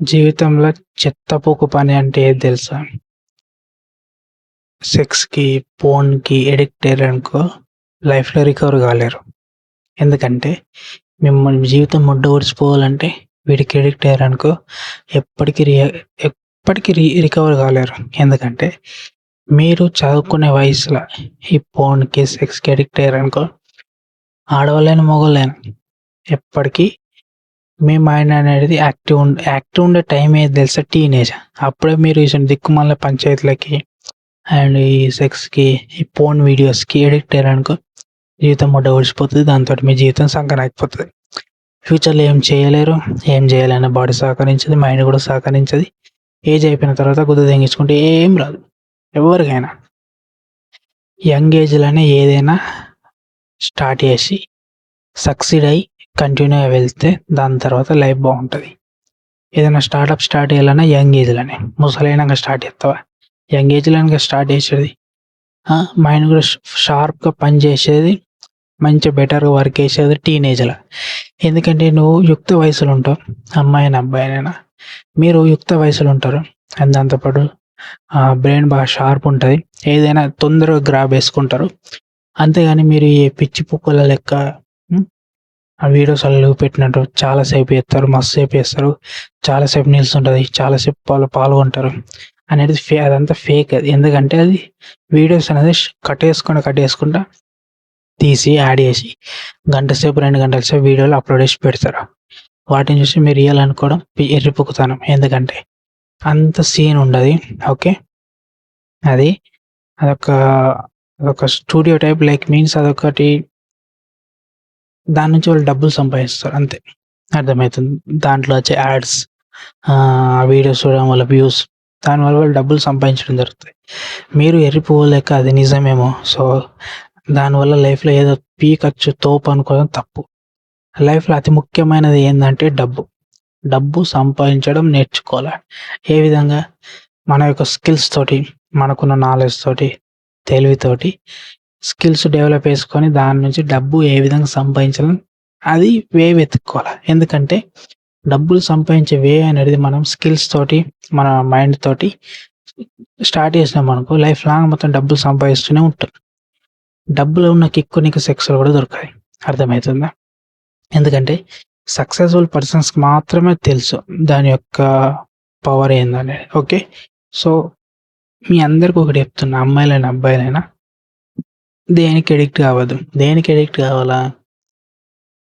జీవితంలో చెత్తపోకు పని అంటే ఏది తెలుసా? సెక్స్‌కి, పోన్‌కి అడిక్ట్ అయ్యారనుకో లైఫ్‌లో రికవర్ కాలేరు. ఎందుకంటే మిమ్మల్ని జీవితం ముడ్డ ఒడిసిపోవాలంటే వీటికి అడిక్ట్ అయ్యారనుకో ఎప్పటికి రి ఎప్పటికి రికవర్ కాలేరు. ఎందుకంటే మీరు చదువుకునే వయసులో ఈ పోన్‌కి, సెక్స్‌కి అడిక్ట్ అయ్యారనుకో ఆడవాళ్ళైనా, మగవాళ్ళైనా ఎప్పటికీ మీ మైండ్ అనేది యాక్టివ్ ఉండే టైం ఏది తెలుసా? టీనేజ్. అప్పుడే మీరు ఇటువంటి దిక్కుమాలిన పంచాయతీలకి అండ్ ఈ సెక్స్‌కి, ఈ పోర్న్ వీడియోస్‌కి అడిక్ట్ అయ్యారనుకో జీవితం ముడ్డ ఒడిసిపోతది. దాంతోటి మీ జీవితం సంకనాకిపోతది. ఫ్యూచర్‌లో ఏం చేయలేరు. ఏం చేయాలన్నా బాడీ సహకరించదు. మైండ్ కూడా సహకరించది. ఏజ్ అయిపోయిన తర్వాత గుద్ద తెంగించుకుంటే ఏం రాదు ఎవరికైనా. యంగ్ ఏజ్‌లోనే ఏదైనా స్టార్ట్ చేసి సక్సీడ్ అయ్యి కంటిన్యూగా వెళ్తే దాని తర్వాత లైఫ్ బాగుంటుంది. ఏదైనా స్టార్ట్ చేయాలన్నా యంగ్ ఏజ్‌లోనే. ముసలైనాక స్టార్ట్ చేస్తావా? యంగ్ ఏజ్‌లోనే స్టార్ట్ చేసేది. మైండ్ కూడా షార్ప్‌గా పనిచేసేది, మంచిగా బెటర్‌గా వర్క్ చేసేది టీనేజ్‌లో. ఎందుకంటే నువ్వు యుక్త వయసులో ఉంటావు. అమ్మాయినా, అబ్బాయినైనా. మీరు యుక్త వయసులో ఉంటారు. అండ్ దాంతోపాటు బ్రెయిన్ బాగా షార్ప్ ఉంటుంది. ఏదైనా తొందరగా గ్రాబ్ వేసుకుంటారు. అంతేగాని మీరు ఈ పిచ్చి కుక్కల లెక్క ఆ వీడియోస్‌లలో పెట్టినట్టు చాలాసేపు చేస్తారు, మస్తు సేపు చేస్తారు, చాలాసేపు నిల్చుంటుంది, చాలాసేపు పాల్గొంటారు అనేది అదంతా ఫేక్. అది ఎందుకంటే అది వీడియోస్ అనేది కట్టేసుకుంటా తీసి యాడ్ చేసి గంట సేపు 2 గంటల సేపు వీడియోలు అప్లోడ్ చేసి పెడతారు. వాటిని చూసి మీరు రియల్ అనుకోవడం ఎర్రిపుకుతనం. ఎందుకంటే అంత సీన్ ఉండదు. ఓకే, అది అదొక స్టూడియో టైప్ లైక్ మీన్స్ అదొకటి. దాని నుంచి వాళ్ళు డబ్బులు సంపాదిస్తారు అంతే. అర్థమవుతుంది. దాంట్లో వచ్చే యాడ్స్, వీడియోస్ చూడడం వల్ల వ్యూస్, దానివల్ల వాళ్ళు డబ్బులు సంపాదించడం జరుగుతుంది. మీరు ఎర్రిపోలేక అది నిజమేమో. సో దానివల్ల లైఫ్లో ఏదో పీకచ్చు తోపు అనుకోవడం తప్పు. లైఫ్లో అతి ముఖ్యమైనది ఏంటంటే డబ్బు సంపాదించడం నేర్చుకోవాలి. ఏ విధంగా? మన యొక్క స్కిల్స్ తోటి, మనకున్న నాలెడ్జ్ తోటి, తెలివితోటి స్కిల్స్ డెవలప్ చేసుకొని దాని నుంచి డబ్బు ఏ విధంగా సంపాదించాలని అది వే వెతుక్కోవాలి. ఎందుకంటే డబ్బులు సంపాదించే వే అనేది మనం స్కిల్స్ తోటి, మన మైండ్ తోటి స్టార్ట్ చేసినాం అనుకో లైఫ్ లాంగ్ మొత్తం డబ్బులు సంపాదిస్తూనే ఉంటాం. డబ్బులో ఉన్న కిక్కు నీకు సెక్స్‌లో కూడా దొరకాలి. అర్థమవుతుందా? ఎందుకంటే సక్సెస్ఫుల్ పర్సన్స్‌కి మాత్రమే తెలుసు దాని యొక్క పవర్ ఏందనేది. ఓకే, సో మీ అందరికి ఒకటి చెప్తున్నా, అమ్మాయిలైనా అబ్బాయిలైనా దేనికి అడిక్ట్ కావద్దు. దేనికి అడిక్ట్ కావాలా?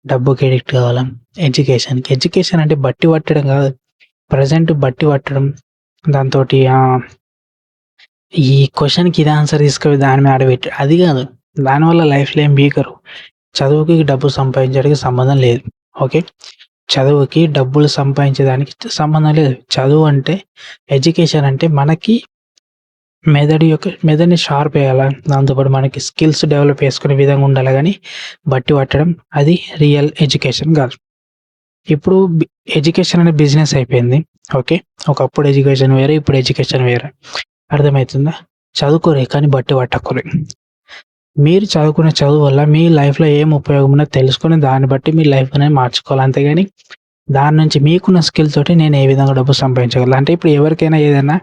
డబ్బుకి అడిక్ట్ కావాలా? ఎడ్యుకేషన్‌కి. ఎడ్యుకేషన్ అంటే బట్టి పట్టడం కాదు. ప్రజెంట్ బట్టి పట్టడం, దాంతోటి ఈ క్వశ్చన్‌కి ఇది ఆన్సర్ తీసుకొని దాని మీద ఆడబెట్టి అది కాదు. దానివల్ల లైఫ్‌లో ఏం బీకరు. చదువుకి డబ్బు సంపాదించడానికి సంబంధం లేదు. ఓకే, చదువుకి డబ్బులు సంపాదించేదానికి సంబంధం లేదు. చదువు అంటే, ఎడ్యుకేషన్ అంటే మనకి మెదడుని షార్ప్ చేయాలా, దాంతోపాటు మనకి స్కిల్స్ డెవలప్ చేసుకునే విధంగా ఉండాలి. కానీ బట్టి పట్టడం అది రియల్ ఎడ్యుకేషన్ కాదు. ఇప్పుడు ఎడ్యుకేషన్ అనే బిజినెస్ అయిపోయింది. ఓకే, ఒకప్పుడు ఎడ్యుకేషన్ వేరే, ఇప్పుడు ఎడ్యుకేషన్ వేరే. అర్థమవుతుందా? చదువుకోరే కానీ బట్టి పట్టకురే. మీరు చదువుకునే చదువు వల్ల మీ లైఫ్లో ఏం ఉపయోగం ఉన్నదో తెలుసుకొని దాన్ని బట్టి మీ లైఫ్ అనేది మార్చుకోవాలి. అంతేగాని దాని నుంచి మీకున్న స్కిల్ తోటి నేను ఏ విధంగా డబ్బు సంపాదించగలను అంటే, ఇప్పుడు ఎవరికైనా ఏదైనా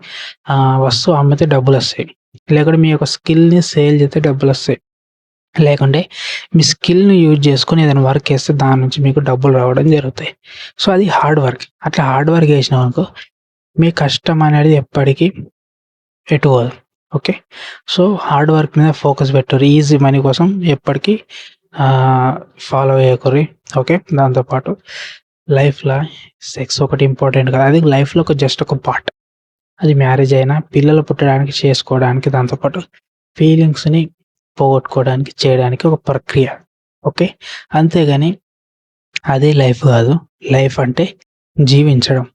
వస్తువు అమ్మితే డబ్బులు వస్తాయి, లేకుంటే మీ యొక్క స్కిల్ని సేల్ చేస్తే డబ్బులు వస్తాయి, లేకుంటే మీ స్కిల్ని యూజ్ చేసుకొని ఏదైనా వర్క్ చేస్తే దాని నుంచి మీకు డబ్బులు రావడం జరుగుతాయి. సో అది హార్డ్ వర్క్. అట్లా హార్డ్ వర్క్ చేసినాం అనుకో మీ కష్టం అనేది ఎప్పటికీ ఎటు పోదు. ఓకే, సో హార్డ్ వర్క్ మీద ఫోకస్ పెట్టరు. ఈజీ మనీ కోసం ఎప్పటికీ ఫాలో అయ్యకూరి. ఓకే, దాంతోపాటు లైఫ్లో సెక్స్ ఒకటి ఇంపార్టెంట్ కాదు. అది లైఫ్లో జస్ట్ ఒక పార్ట్. అది మ్యారేజ్ అయినా, పిల్లలు పుట్టడానికి, చేసుకోవడానికి, దాంతోపాటు ఫీలింగ్స్ని పోగొట్టుకోవడానికి, చేయడానికి ఒక ప్రక్రియ. ఓకే, అంతేగాని అదే లైఫ్ కాదు. లైఫ్ అంటే జీవించడం,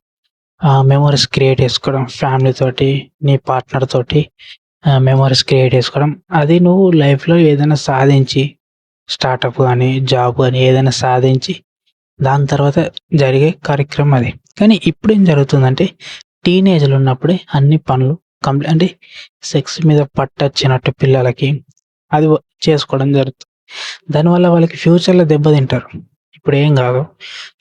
మెమోరీస్ క్రియేట్ చేసుకోవడం, ఫ్యామిలీతోటి, నీ పార్ట్నర్ తోటి మెమోరీస్ క్రియేట్ చేసుకోవడం. అది నువ్వు లైఫ్లో ఏదైనా సాధించి, స్టార్టప్ కానీ, జాబ్ కానీ ఏదైనా సాధించి దాని తర్వాత జరిగే కార్యక్రమం అది. కానీ ఇప్పుడు ఏం జరుగుతుందంటే టీనేజ్లో ఉన్నప్పుడే అన్ని పనులు అంటే సెక్స్ మీద పట్టొచ్చినట్టు పిల్లలకి అది చేసుకోవడం జరుగుతుంది. దానివల్ల వాళ్ళకి ఫ్యూచర్లో దెబ్బతింటారు. ఇప్పుడేం కాదు,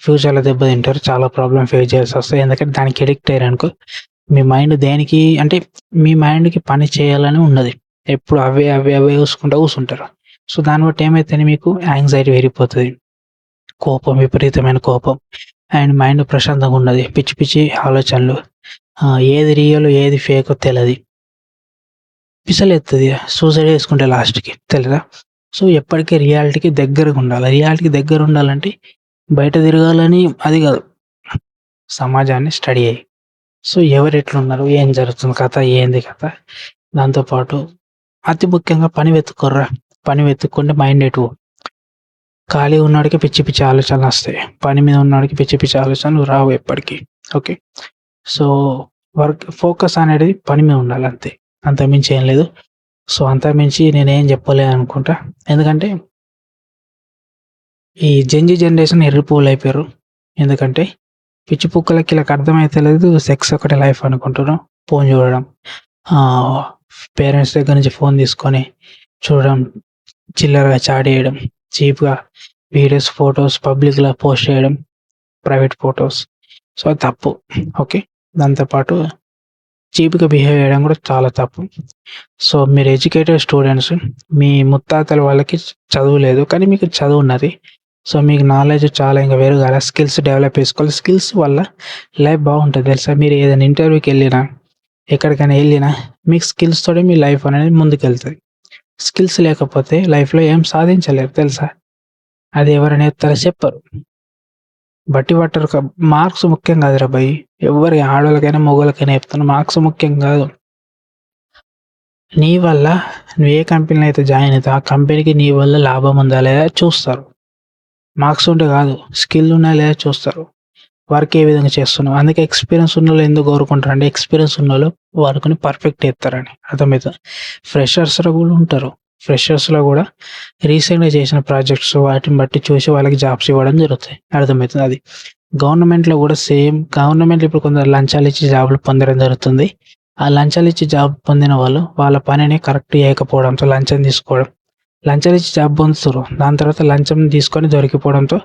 ఫ్యూచర్‌లో దెబ్బతింటారు. చాలా ప్రాబ్లమ్ ఫేస్ చేయాల్సొస్తది. ఎందుకంటే దానికి అడిక్ట్ అయ్యారనుకో, మీ మైండ్ దేనికి అంటే మీ మైండ్‌కి పని చేయాలని ఉండదు. ఎప్పుడు అవే చూసుకుంటా కూసుంటారు. సో, దాన్ని బట్టి ఏమైతదని మీకు యాంగ్జైటీ పెరిగిపోతది. కోపం, విపరీతమైన కోపం అండ్ మైండ్ ప్రశాంతంగా ఉండదు. పిచ్చి పిచ్చి ఆలోచనలు. ఏది రియలో ఏది ఫేకో తెలది. పిసలెత్తది. సూసైడ్ చేసుకుంటే లాస్ట్‌కి తెలీదా? సో, ఎప్పటికి రియాలిటీకి దగ్గరగుండాలి. రియాలిటీకి దగ్గరుండాలంటే బయట తిరగాలని అది గాదు. సమాజాన్ని స్టడీ చెయ్యి. సో, ఎవరెట్లున్నారు? ఏం జరుగుతుంది కథ? ఏంది కథ? దాంతో పాటు అతి ముఖ్యంగా పని వెతుక్కోర్రా. పని వెతుక్కుంటే మైండ్ ఎటు ఖాళీగా ఉన్నోడికి పిచ్చి పిచ్చి ఆలోచనలొస్తాయి. పని మీద ఉన్నోడికి పిచ్చి పిచ్చి ఆలోచనలు రావు ఎప్పటికి. ఓకే. సో, ఫోకస్ అనేది పని మీద ఉండాలంతే. అంతకుమించి ఏం లేదు. సో, అంతకుమించి నేనేం చెప్పలేననుకుంటా. ఎందుకంటే ఈ జెన్‌జీ జనరేషన్ ఎర్రిపువ్వులయిపోయారు. ఎందుకంటే పిచ్చి కుక్కలకి ఈళ్ళకి అర్థమైతలేదు. సెక్స్ ఒకటే లైఫ్ అనుకుంటుర్రు. ఫోను చూడడం. పేరెంట్స్ దగ్గర నుంచి ఫోను తీసుకొని చూడడం, చిల్లరగా చాడేయడం, చీప్‌గా వీడియోస్, ఫోటోస్ పబ్లిక్‌లో పోస్ట్ చేయడం, ప్రైవేట్ ఫోటోస్. సో, అది తప్పు. ఓకే. దాంతో పాటు చీప్‌గా బిహేవ్ చేయడం కూడా చాలా తప్పు. సో, మీరు ఎడ్యుకేటెడ్ స్టూడెంట్స్. మీ ముత్తాతల వాళ్ళకి చదువు లేదు. కానీ మీకు చదువున్నది. సో, మీకు నాలెడ్జ్ చాలా ఇంకా పెరగాల. స్కిల్స్ డెవలప్ చేసుకోవాలి. స్కిల్స్ వల్ల లైఫ్ బాగుంటది తెలుసా? మీరు ఏదైనా ఇంటర్వ్యూకెళ్ళినా, ఎక్కడికైనా ఎళ్ళినా మీకు స్కిల్స్ తోనే మీ లైఫ్ అనేది ముందుకెళ్తది. స్కిల్స్ లేకపోతే లైఫ్‌లో ఏం సాధించలేరు తెలుసా? అది ఎవరైనా చెప్తారా? చెప్పరు. బట్టి పట్టరు. మార్క్స్ ముఖ్యం కాదురా భయ్! ఎవ్వరి ఆడోళ్ళకైనా, మగోళ్ళకైనా చెప్తున్నా మార్క్స్ ముఖ్యం కాదు. నీ వల్ల నువ్వు ఏ కంపెనీలో అయితే జాయిన్ అయితావో, ఆ కంపెనీకి నీ వల్ల లాభం ఉందా లేదా చూస్తారు. మార్క్స్ ఉంటే కాదు. స్కిల్ ఉన్నాయా లేదా చూస్తారు. వర్క్ ఏ విధంగా చేస్తున్నావు. అందుకే ఎక్స్‌పీరియన్స్ ఉన్నోళ్ళు ఎందుకు కోరుకుంటారంటే, ఎక్స్‌పీరియన్స్ ఉన్నోళ్ళు వర్క్‌ని పర్ఫెక్ట్ చేత్తారని. అర్థమైతుందా? ఫ్రెషర్స్‌లో కూడా ఉంటారు. ఫ్రెషర్స్‌లో కూడా రీసెంట్‌గా చేసిన ప్రాజెక్ట్స్ వాటిని బట్టి చూసి వాళ్ళకి జాబ్స్ ఇవ్వడం జరుగుతాయి. అర్థమైతుందా అది. గవర్నమెంట్‌లో కూడా సేమ్. గవర్నమెంట్‌లో ఇప్పుడు కొందరు లంచాలిచ్చి జాబ్‌లు పొందడం జరుగుతుంది. ఆ లంచాలిచ్చి జాబ్ పొందిన వాళ్ళు వాళ్ళ పనిని కరెక్ట్ చేయకపోవడంతో లంచం తీసుకోవడం. లంచాలిచ్చి జాబ్ పొందుతుర్రు. దాని తర్వాత లంచం తీసుకొని దొరికిపోవడంతో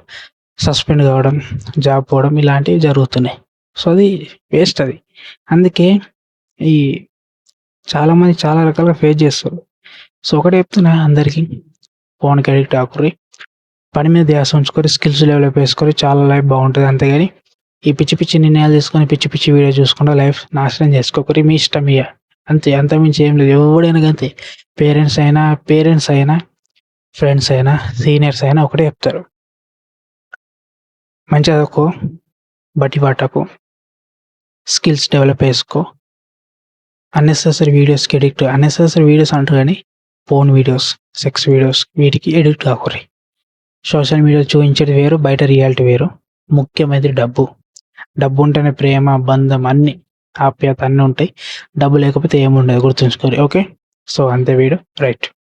సస్పెండ్ కావడం, జాబ్ పోవడం ఇలాంటివి జరుగుతున్నాయి. సో, అది వేస్ట్ అది. అందుకే ఈ చాలామంది చాలా రకాలుగా ఫేస్ చేస్తుర్రు. సో, ఒకటే చెప్తున్నా అందరికీ, ఫోన్‌కి అడిక్ట్ కాకుర్రి. పని మీద ధ్యాస ఉంచుకొని స్కిల్స్ డెవలప్ చేసుకొని చాలా లైఫ్ బాగుంటది. అంతేగాని ఈ పిచ్చి పిచ్చి నిర్ణయాలు తీసుకొని పిచ్చి పిచ్చి వీడియో చూసుకుంటా లైఫ్ నాశనం చేసుకోకుర్రి. మీ ఇష్టం ఇగ. అంతే. అంతకుమించి ఏం లేదు. ఎవ్వడైనా గంతే. పేరెంట్స్ అయినా, ఫ్రెండ్స్ అయినా, సీనియర్స్ అయినా ఒకటే చెప్తారు. మంచిగా చదువుకో, బట్టి పట్టకు, స్కిల్స్ డెవలప్ చేసుకో. అన్నెసెసరీ వీడియోస్ అంటారు గానీ, పోర్న్ వీడియోస్, సెక్స్ వీడియోస్ వీటికి అడిక్ట్ కాకుర్రి. సోషల్ మీడియాలో చూయించేది వేరు, బయట రియాలిటీ వేరు. ముఖ్యమైనది డబ్బు. డబ్బు ఉంటేనే ప్రేమ, బంధం అన్నీ, ఆప్యాయత అన్నీ ఉంటాయి. డబ్బు లేకపోతే ఏముండదు గుర్తుంచుకోర్రి. ఓకే. సో, అంతే వీడియో. రైట్.